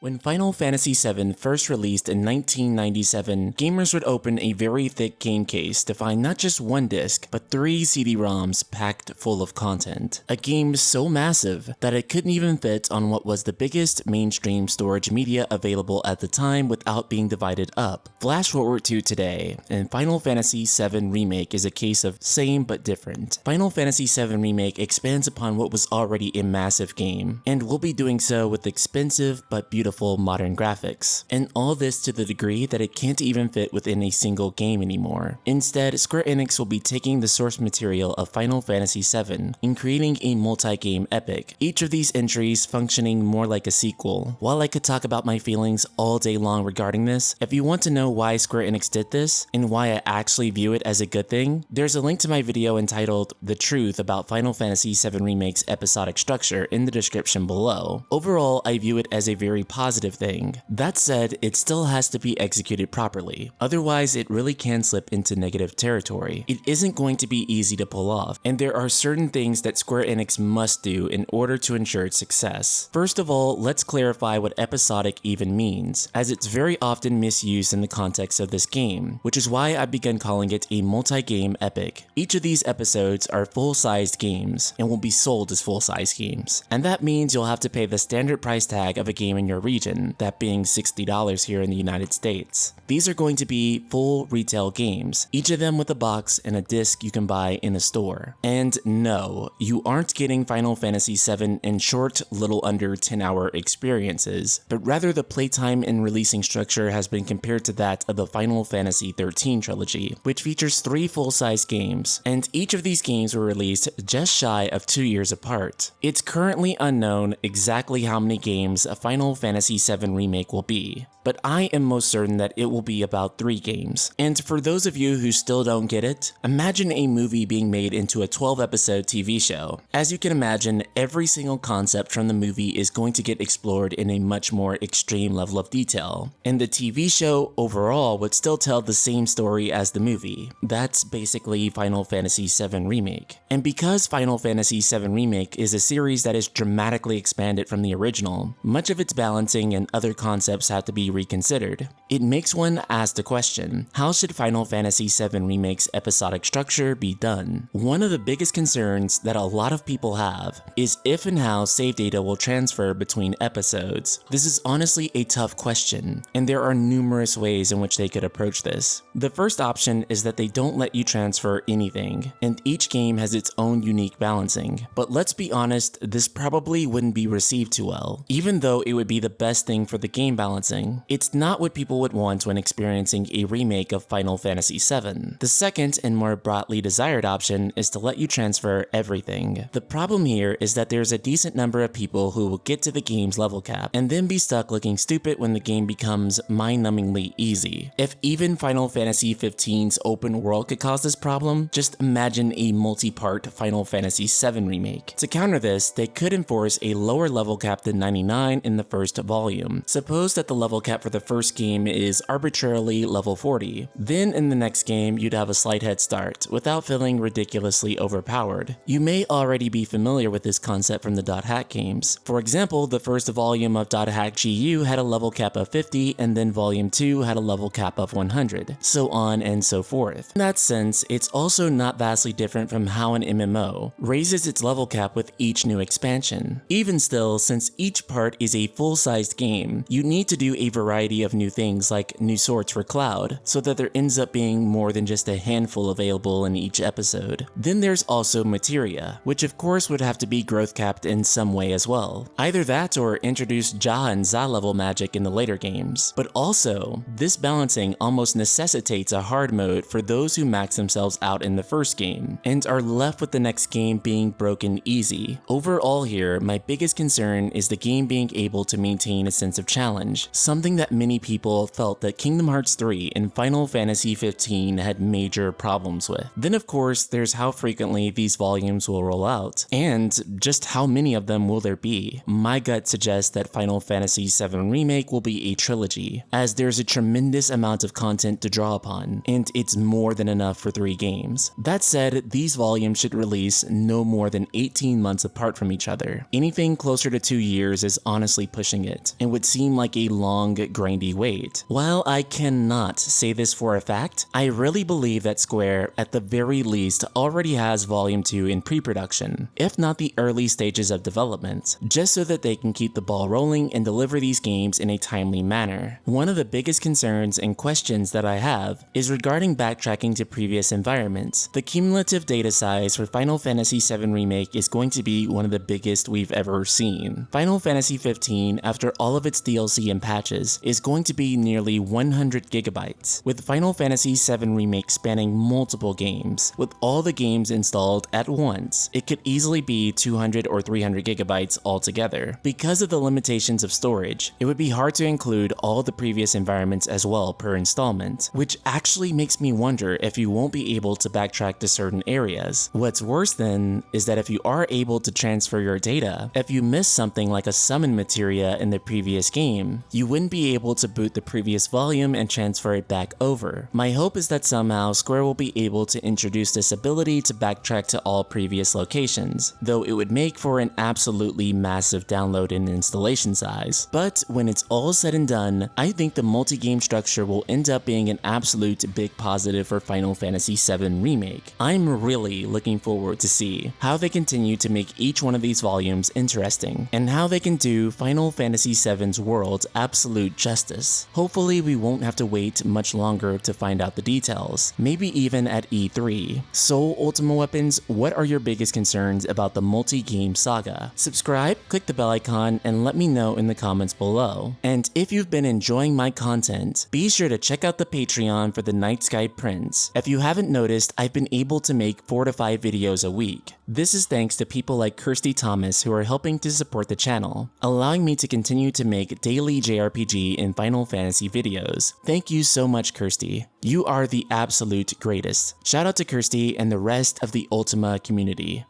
When Final Fantasy VII first released in 1997, gamers would open a very thick game case to find not just one disc, but 3 CD-ROMs packed full of content. A game so massive that it couldn't even fit on what was the biggest mainstream storage media available at the time without being divided up. Flash forward to today, and Final Fantasy VII Remake is a case of same but different. Final Fantasy VII Remake expands upon what was already a massive game, and will be doing so with expensive but beautiful modern graphics, and all this to the degree that it can't even fit within a single game anymore. Instead, Square Enix will be taking the source material of Final Fantasy VII and creating a multi-game epic, each of these entries functioning more like a sequel. While I could talk about my feelings all day long regarding this, if you want to know why Square Enix did this, and why I actually view it as a good thing, there's a link to my video entitled The Truth About Final Fantasy VII Remake's Episodic Structure in the description below. Overall, I view it as a very positive thing. That said, it still has to be executed properly. Otherwise, it really can slip into negative territory. It isn't going to be easy to pull off, and there are certain things that Square Enix must do in order to ensure its success. First of all, let's clarify what episodic even means, as it's very often misused in the context of this game, which is why I've begun calling it a multi-game epic. Each of these episodes are full-sized games, and will be sold as full-size games, and that means you'll have to pay the standard price tag of a game in your region, that being $60 here in the United States. These are going to be full retail games, each of them with a box and a disc you can buy in a store. And no, you aren't getting Final Fantasy VII in short, little under 10-hour experiences, but rather the playtime and releasing structure has been compared to that of the Final Fantasy XIII trilogy, which features 3 full-size games, and each of these games were released just shy of 2 years apart. It's currently unknown exactly how many games a Final Fantasy VII Remake will be, but I am most certain that it will be about 3 games. And for those of you who still don't get it, imagine a movie being made into a 12-episode TV show. As you can imagine, every single concept from the movie is going to get explored in a much more extreme level of detail, and the TV show overall would still tell the same story as the movie. That's basically Final Fantasy VII Remake. And because Final Fantasy VII Remake is a series that is dramatically expanded from the original, much of its balancing and other concepts have to be reconsidered. It makes one ask the question, how should Final Fantasy VII Remake's episodic structure be done? One of the biggest concerns that a lot of people have is if and how save data will transfer between episodes. This is honestly a tough question, and there are numerous ways in which they could approach this. The first option is that they don't let you transfer anything, and each game has its own unique balancing. But let's be honest, this probably wouldn't be received too well, even though it would be the best thing for the game balancing. It's not what people would want when experiencing a remake of Final Fantasy VII. The second and more broadly desired option is to let you transfer everything. The problem here is that there's a decent number of people who will get to the game's level cap and then be stuck looking stupid when the game becomes mind-numbingly easy. If even Final Fantasy XV's open world could cause this problem, just imagine a multi-part Final Fantasy VII remake. To counter this, they could enforce a lower level cap than 99 in the first volume. Suppose that the level cap for the first game is arbitrarily level 40. Then in the next game, you'd have a slight head start, without feeling ridiculously overpowered. You may already be familiar with this concept from the Dot Hack games. For example, the first volume of Dot Hack GU had a level cap of 50, and then volume 2 had a level cap of 100, so on and so forth. In that sense, it's also not vastly different from how an MMO raises its level cap with each new expansion. Even still, since each part is a full-sized game, you need to do a variety of new things like new swords for Cloud, so that there ends up being more than just a handful available in each episode. Then there's also materia, which of course would have to be growth capped in some way as well. Either that or introduce Ja and Za level magic in the later games. But also, this balancing almost necessitates a hard mode for those who max themselves out in the first game, and are left with the next game being broken easy. Overall here, my biggest concern is the game being able to maintain a sense of challenge, something something that many people felt that Kingdom Hearts 3 and Final Fantasy 15 had major problems with. Then of course, there's how frequently these volumes will roll out, and just how many of them will there be. My gut suggests that Final Fantasy 7 Remake will be a trilogy, as there's a tremendous amount of content to draw upon, and it's more than enough for 3 games. That said, these volumes should release no more than 18 months apart from each other. Anything closer to 2 years is honestly pushing it, and would seem like a long, grindy wait. While I cannot say this for a fact, I really believe that Square, at the very least, already has Volume 2 in pre-production, if not the early stages of development, just so that they can keep the ball rolling and deliver these games in a timely manner. One of the biggest concerns and questions that I have is regarding backtracking to previous environments. The cumulative data size for Final Fantasy 7 Remake is going to be one of the biggest we've ever seen. Final Fantasy 15, after all of its DLC and patches, is going to be nearly 100 gigabytes, with Final Fantasy 7 Remake spanning multiple games. With all the games installed at once, it could easily be 200 or 300 gigabytes altogether. Because of the limitations of storage, it would be hard to include all the previous environments as well per installment, which actually makes me wonder if you won't be able to backtrack to certain areas. What's worse then is that if you are able to transfer your data, if you miss something like a summon materia in the previous game, you wouldn't be able to boot the previous volume and transfer it back over. My hope is that somehow Square will be able to introduce this ability to backtrack to all previous locations, though it would make for an absolutely massive download and installation size. But when it's all said and done, I think the multi-game structure will end up being an absolute big positive for Final Fantasy VII Remake. I'm really looking forward to see how they continue to make each one of these volumes interesting, and how they can do Final Fantasy VII's world absolute justice. Hopefully we won't have to wait much longer to find out the details, maybe even at E3. So Ultima Weapons, what are your biggest concerns about the multi-game saga? Subscribe, click the bell icon, and let me know in the comments below. And if you've been enjoying my content, be sure to check out the Patreon for the Night Sky Prince. If you haven't noticed, I've been able to make 4 to 5 videos a week. This is thanks to people like Kirsty Thomas who are helping to support the channel, allowing me to continue to make daily JRPG and Final Fantasy videos. Thank you so much, Kirsty. You are the absolute greatest. Shout out to Kirsty and the rest of the Ultima community.